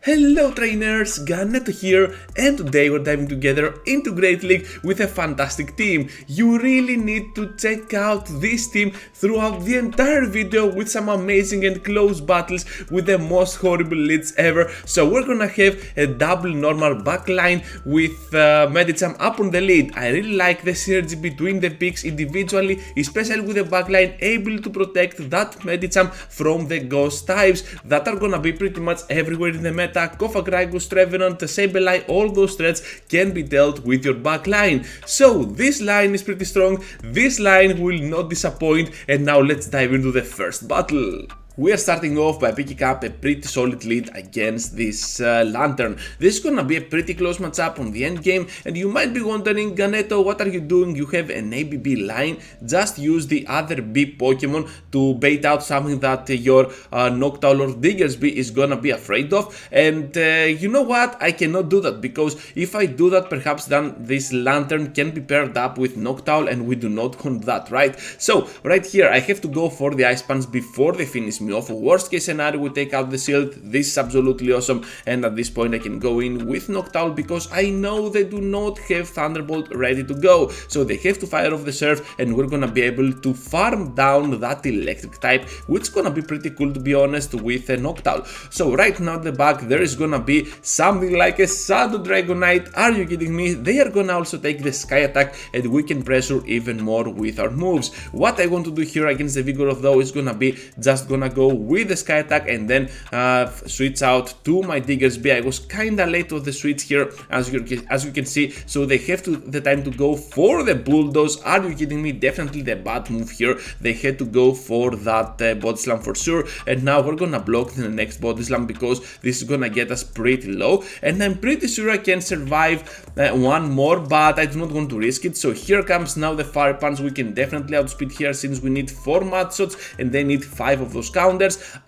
Hello trainers, Ganeto here, and today we're diving together into Great League with a fantastic team. You really need to check out this team throughout the entire video with some amazing and close battles with the most horrible leads ever. So we're gonna have a double normal backline with Medicham up on the lead. I really like the synergy between the picks individually, especially with the backline able to protect that Medicham from the ghost types that are gonna be pretty much everywhere in the meta. Kofagrigus, Treveant, Sableye, all those threats can be dealt with your back line. So this line is pretty strong, this line will not disappoint, and now let's dive into the first battle. We are starting off by picking up a pretty solid lead against this Lantern. This is gonna be a pretty close matchup on the end game, and you might be wondering, Ganeto, what are you doing? You have an ABB line, just use the other B Pokemon to bait out something that your Noctowl or Diggersby is gonna be afraid of. And you know what? I cannot do that, because if I do that, perhaps then this Lantern can be paired up with Noctowl, and we do not want that, right? So right here, I have to go for the Ice Punch before they finish me off. Worst case scenario, we take out the shield. This is absolutely awesome, and at this point I can go in with Noctowl because I know they do not have Thunderbolt ready to go, so they have to fire off the Surf, and we're gonna be able to farm down that electric type, which is gonna be pretty cool, to be honest, with a Noctowl. So right now at the back there is gonna be something like a Shadow Dragonite. Are you kidding me? They are gonna also take the Sky Attack, and we can pressure even more with our moves. What I want to do here against the Vigoroth though is gonna be just gonna go with the Sky Attack and then switch out to my Diggersby. I was kinda late with the switch here, as you can see, so they have the time to go for the Bulldoze. Are you kidding me? Definitely the bad move here. They had to go for that Body Slam for sure, and now we're gonna block the next Body Slam because this is gonna get us pretty low, and I'm pretty sure I can survive one more, but I do not want to risk it. So here comes now the Fire Punch. We can definitely outspeed here since we need 4 Mud Shots and they need 5 of those counters.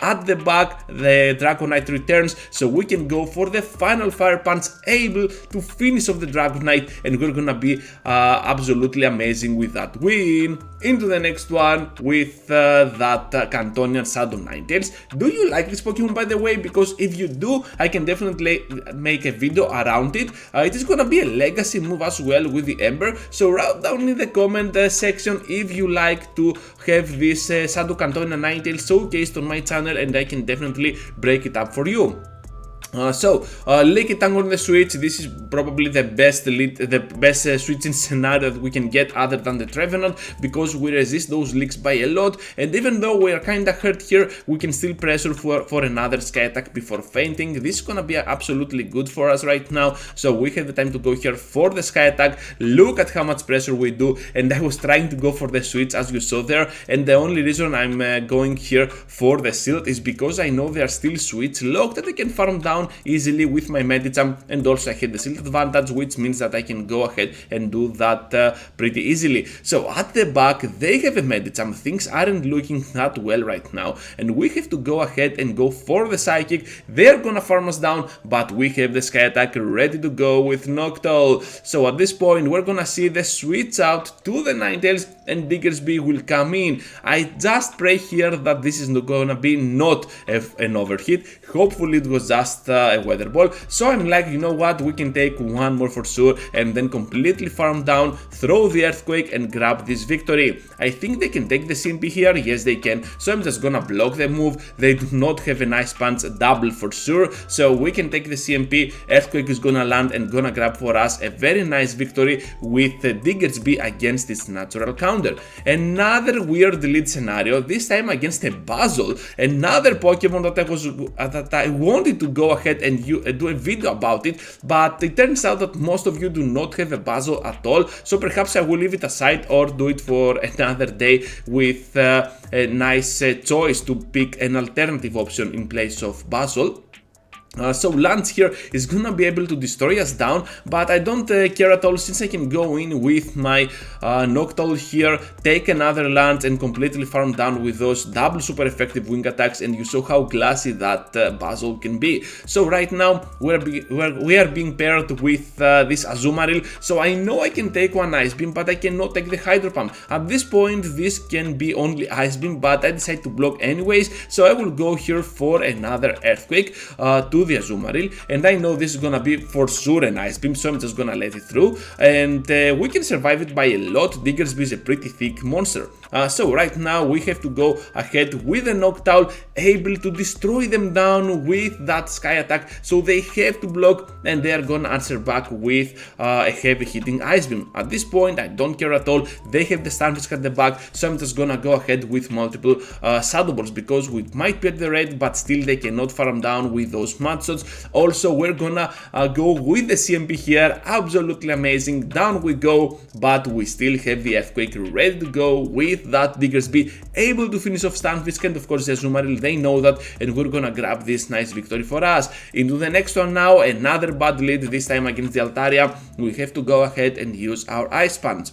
At the back the Dragonite returns, so we can go for the final Fire Punch, able to finish off the Dragonite, and we're gonna be absolutely amazing with that win. Into the next one with that Cantonian Shadow Ninetales. Do you like this Pokemon, by the way? Because if you do, I can definitely make a video around it. It is gonna be a legacy move as well with the Ember, so write down in the comment section if you like to have this Shadow Cantonian Ninetales showcased on my channel, and I can definitely break it up for you. Licky Tango on the switch. This is probably the best switching scenario that we can get other than the Treveant, because we resist those leaks by a lot, and even though we are kinda hurt here, we can still pressure for another Sky Attack before fainting. This is gonna be absolutely good for us right now, so we have the time to go here for the Sky Attack. Look at how much pressure we do, and I was trying to go for the switch as you saw there, and the only reason I'm going here for the shield is because I know they are still switch locked and I can farm down easily with my Medicham, and also I had the shield advantage, which means that I can go ahead and do that pretty easily. So at the back they have a Medicham. Things aren't looking that well right now, and we have to go ahead and go for the Psychic. They're gonna farm us down, but we have the Sky Attack ready to go with Noctowl. So at this point we're gonna see the switch out to the Ninetales, and Diggersby will come in. I just pray here that this is not gonna be not an overhit. Hopefully it was just a weather ball. So I'm like, you know what, we can take one more for sure, and then completely farm down, throw the Earthquake, and grab this victory. I think they can take the CMP here. Yes, they can. So I'm just gonna block the move. They do not have an Ice Punch double for sure, so we can take the CMP. Earthquake is gonna land and gonna grab for us a very nice victory with Diggersby against its natural counter. Another weird lead scenario, this time against a Buzzle, another Pokemon that I wanted to go ahead and do a video about it, but it turns out that most of you do not have a Buzzle at all, so perhaps I will leave it aside or do it for another day with a nice choice to pick an alternative option in place of Buzzle. So Lance here is gonna be able to destroy us down, but I don't care at all, since I can go in with my Noctowl here, take another Lance, and completely farm down with those double super effective wing attacks, and you saw how glassy that Buzzle can be. So right now we are being paired with this Azumarill, so I know I can take one Ice Beam, but I cannot take the Hydro Pump. At this point this can be only Ice Beam, but I decide to block anyways, so I will go here for another Earthquake to to the Azumarill, and I know this is gonna be for sure an Ice Beam, so I'm just gonna let it through, and we can survive it by a lot. Diggersby is a pretty thick monster. So right now we have to go ahead with a Noctowl, able to destroy them down with that Sky Attack, so they have to block, and they are gonna answer back with a heavy hitting Ice Beam. At this point I don't care at all, they have the Stunfisk at the back, so I'm just gonna go ahead with multiple Shadow Balls, because we might be at the red, but still they cannot farm down with those mud shots. Also we're gonna go with the CMP here, absolutely amazing, down we go, but we still have the Earthquake ready to go with that Diggersby, able to finish off Stunfisk, and of course the Azumarill, they know that, and we're gonna grab this nice victory for us. Into the next one now, another bad lead, this time against the Altaria. We have to go ahead and use our Ice Punch.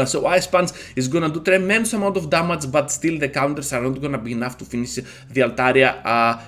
So Ice Punch is gonna do tremendous amount of damage, but still the counters are not gonna be enough to finish the Altaria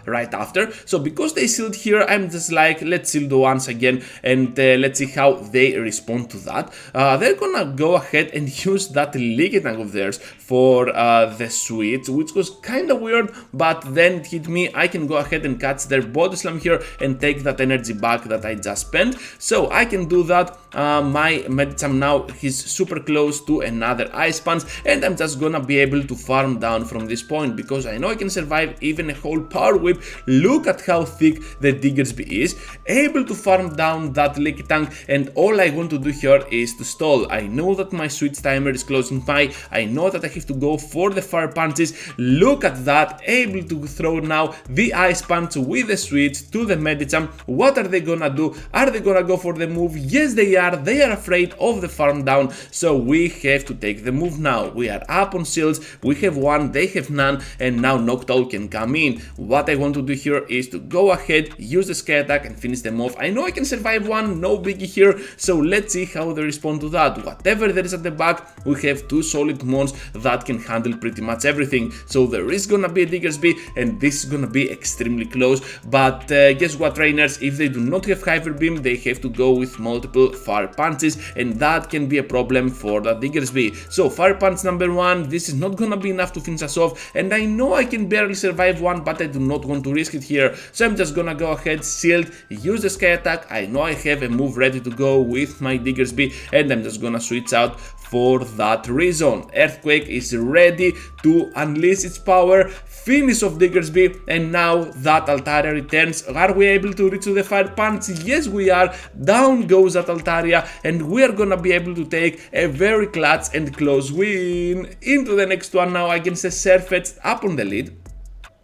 right after. So because they sealed here, I'm just like, let's shield once again, and let's see how they respond to that. They're gonna go ahead and use that Lickitung of theirs for the switch, which was kinda weird, but then it hit me. I can go ahead and catch their Body Slam here and take that energy back that I just spent. So I can do that. My Medicham now, he's super close to another Ice Punch, and I'm just gonna be able to farm down from this point, because I know I can survive even a whole Power Whip. Look at how thick the Diggersby is, able to farm down that Lickitung, and all I want to do here is to stall. I know that my switch timer is closing by, I know that I have to go for the Fire Punches. Look at that, able to throw now the Ice Punch with the switch to the Medicham. What are they gonna do? Are they gonna go for the move? Yes they are afraid of the farm down, so we have to take the move now. We are up on shields, we have one, they have none, and now Noctowl can come in. What I want to do here is to go ahead, use the Sky Attack and finish them off. I know I can survive one, no biggie here, so let's see how they respond to that. Whatever there is at the back, we have two solid mons that can handle pretty much everything. So there is gonna be a Diggersby, and this is gonna be extremely close, but guess what, trainers, if they do not have Hyper Beam, they have to go with multiple Fire Punches, and that can be a problem for the Diggersby. So Fire Punch number one, this is not gonna be enough to finish us off, and I know I can barely survive one, but I do not want to risk it here, so I'm just gonna go ahead, shield, use the Sky Attack. I know I have a move ready to go with my Diggersby, and I'm just gonna switch out for that reason. Earthquake is ready to unleash its power, finish off Diggersby, and now that Altaria returns. Are we able to reach to the Fire Punch? Yes we are. Down goes that Altaria, and we are gonna be able to take a very clutch and close win. Into the next one now against the Surfetch'd, up on the lead.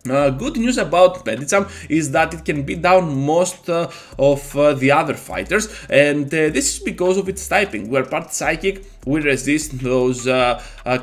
Good news about Medicham is that it can beat down most of the other fighters, and this is because of its typing. We're part Psychic, we resist those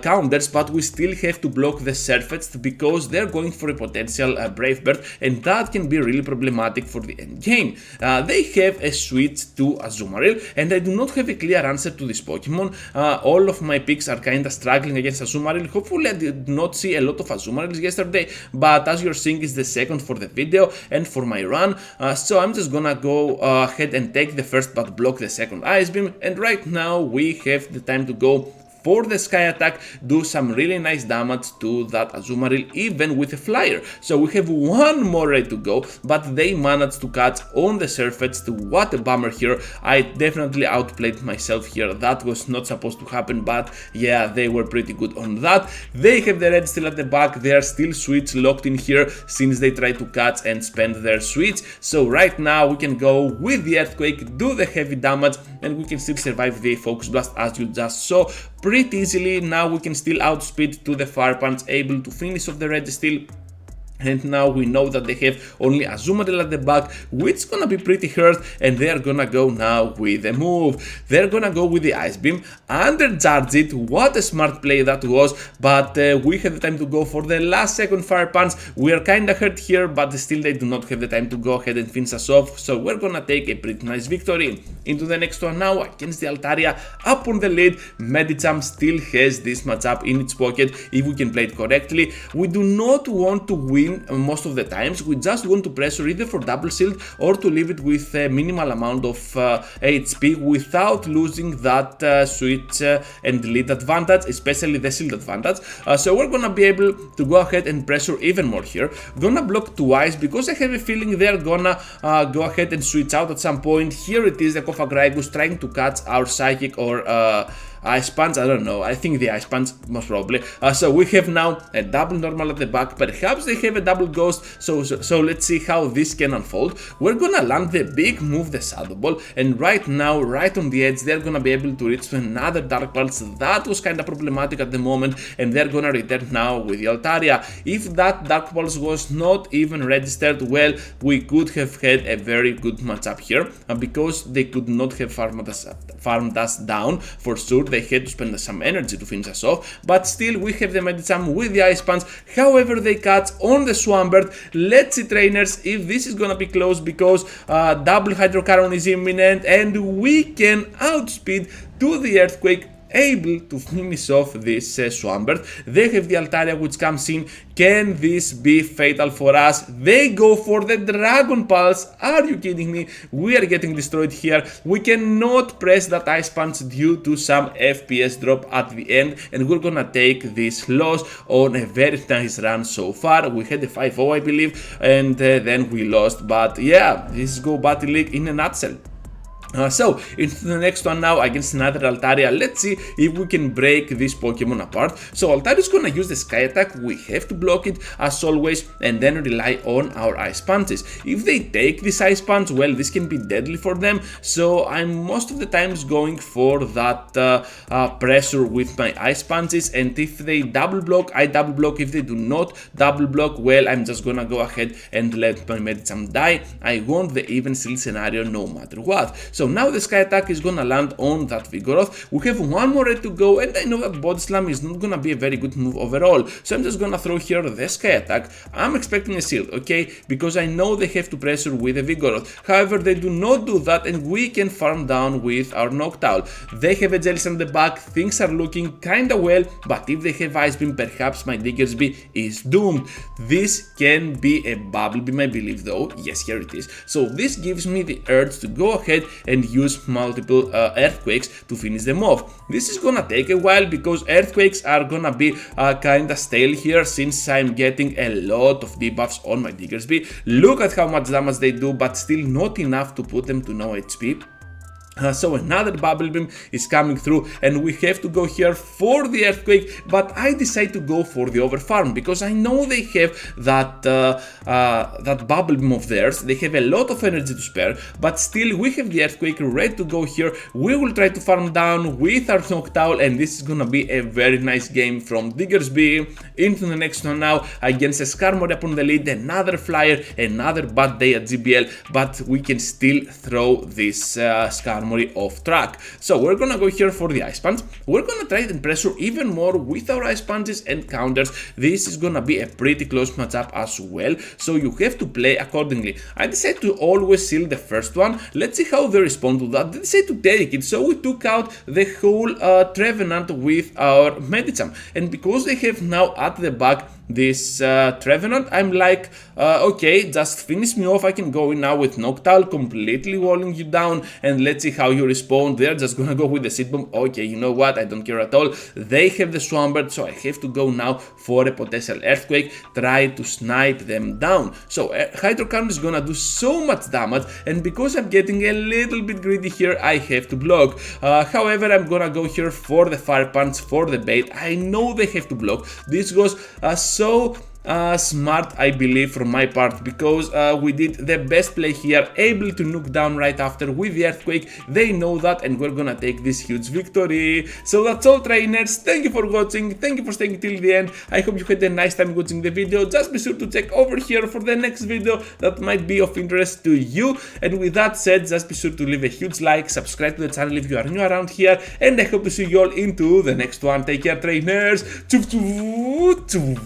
counters, but we still have to block the Surfetch'd because they're going for a potential Brave Bird, and that can be really problematic for the end game. They have a switch to Azumarill, and I do not have a clear answer to this Pokemon. All of my picks are kinda struggling against Azumarill. Hopefully I did not see a lot of Azumarills yesterday, but as you're seeing, is the second for the video and for my run, so I'm just gonna go ahead and take the first but block the second Ice Beam, and right now we have the time to go for the Sky Attack, do some really nice damage to that Azumarill even with a Flyer. So we have one more ready to go, but they managed to catch on the Surfetch'd. What a bummer here. I definitely outplayed myself here. That was not supposed to happen, but yeah, they were pretty good on that. They have the red still at the back. They are still switch locked in here since they tried to catch and spend their switch. So right now we can go with the Earthquake, do the heavy damage, and we can still survive the Focus Blast as you just saw pretty easily. Now we can still outspeed to the Fire Punch, able to finish off the red still. And now we know that they have only Azumarill at the back, which is gonna be pretty hurt, and they're gonna go now with a move. They're gonna go with the Ice Beam, undercharge it. What a smart play that was, but we have the time to go for the last second Fire Punch. We are kinda hurt here, but still they do not have the time to go ahead and finish us off, so we're gonna take a pretty nice victory. Into the next one now against the Altaria, up on the lead. Medicham still has this matchup in its pocket if we can play it correctly. We do not want to win team, most of the times, we just want to pressure either for double shield or to leave it with a minimal amount of HP without losing that switch and lead advantage, especially the shield advantage. So we're gonna be able to go ahead and pressure even more here. Gonna block twice because I have a feeling they're gonna go ahead and switch out at some point. Here it is, the Kofagraigus trying to catch our Psychic or Ice Punch, I don't know, I think the Ice Punch most probably. So we have now a double normal at the back, perhaps they have a double ghost, so let's see how this can unfold. We're gonna land the big move, the Shadow Ball, and right now, right on the edge, they're gonna be able to reach to another Dark Pulse. That was kinda problematic at the moment, and they're gonna return now with the Altaria. If that Dark Pulse was not even registered, well, we could have had a very good matchup here, because they could not have farmed us down, for sure. They had to spend some energy to finish us off, but still we have the Medicham with the Ice Punch. However, they catch on the Swampert. Let's see, trainers, if this is gonna be close, because double Hydrocaron is imminent and we can outspeed to the Earthquake, able to finish off this Swampert. They have the Altaria which comes in. Can this be fatal for us? They go for the Dragon Pulse. Are you kidding me? We are getting destroyed here. We cannot press that Ice Punch due to some FPS drop at the end, and we're gonna take this loss on a very nice run so far. We had a 5-0, I believe, and then we lost, but yeah, this is Go Battle League in a nutshell. So, into the next one now against another Altaria. Let's see if we can break this Pokemon apart. So, Altaria is gonna use the Sky Attack. We have to block it as always and then rely on our Ice Punches. If they take this Ice Punch, well, this can be deadly for them. So, I'm most of the times going for that pressure with my Ice Punches. And if they double block, I double block. If they do not double block, well, I'm just gonna go ahead and let my Medicham die. I want the even shield scenario no matter what. So now the Sky Attack is gonna land on that Vigoroth. We have one more red to go, and I know that Body Slam is not gonna be a very good move overall. So I'm just gonna throw here the Sky Attack. I'm expecting a shield, okay? Because I know they have to pressure with a Vigoroth. However, they do not do that, and we can farm down with our Noctowl. They have a Jellicent on the back. Things are looking kinda well, but if they have Ice Beam, perhaps my Diggersby is doomed. This can be a Bubble Beam, I believe, though. Yes, here it is. So this gives me the urge to go ahead and use multiple Earthquakes to finish them off. This is gonna take a while because Earthquakes are gonna be kinda stale here, since I'm getting a lot of debuffs on my Diggersby. Look at how much damage they do, but still not enough to put them to no HP. So another Bubble Beam is coming through, and we have to go here for the Earthquake, but I decide to go for the Overfarm because I know they have that Bubble Beam of theirs. They have a lot of energy to spare, but still we have the Earthquake ready to go here. We will try to farm down with our Noctowl, and this is gonna be a very nice game from Diggersby. Into the next one now against a Skarmory upon the lead, another Flyer, another bad day at GBL, but we can still throw this Skarmory off track. So we're gonna go here for the Ice Punch. We're gonna try and pressure even more with our Ice Punches and counters. This is gonna be a pretty close matchup as well, so you have to play accordingly. I decided to always seal the first one. Let's see how they respond to that. They decided to take it, so we took out the whole Treveant with our Medicham, and because they have now at the back this Treveant, I'm like, okay, just finish me off. I can go in now with Noctowl, completely walling you down, and let's see how you respond. They're just gonna go with the Seed Bomb. Okay, you know what, I don't care at all. They have the Swampert, so I have to go now for a potential Earthquake, try to snipe them down. So Hydrocaron is gonna do so much damage, and because I'm getting a little bit greedy here, I have to block. However, I'm gonna go here for the Fire Punch, for the bait. I know they have to block. This goes so smart, I believe, from my part, because we did the best play here, able to nuke down right after with the Earthquake. They know that, and we're gonna take this huge victory. So that's all, trainers. Thank you for watching. Thank you for staying till the end. I hope you had a nice time watching the video. Just be sure to check over here for the next video that might be of interest to you. And with that said, just be sure to leave a huge like, subscribe to the channel if you are new around here, and I hope to see you all into the next one. Take care, trainers. Choo choo choo.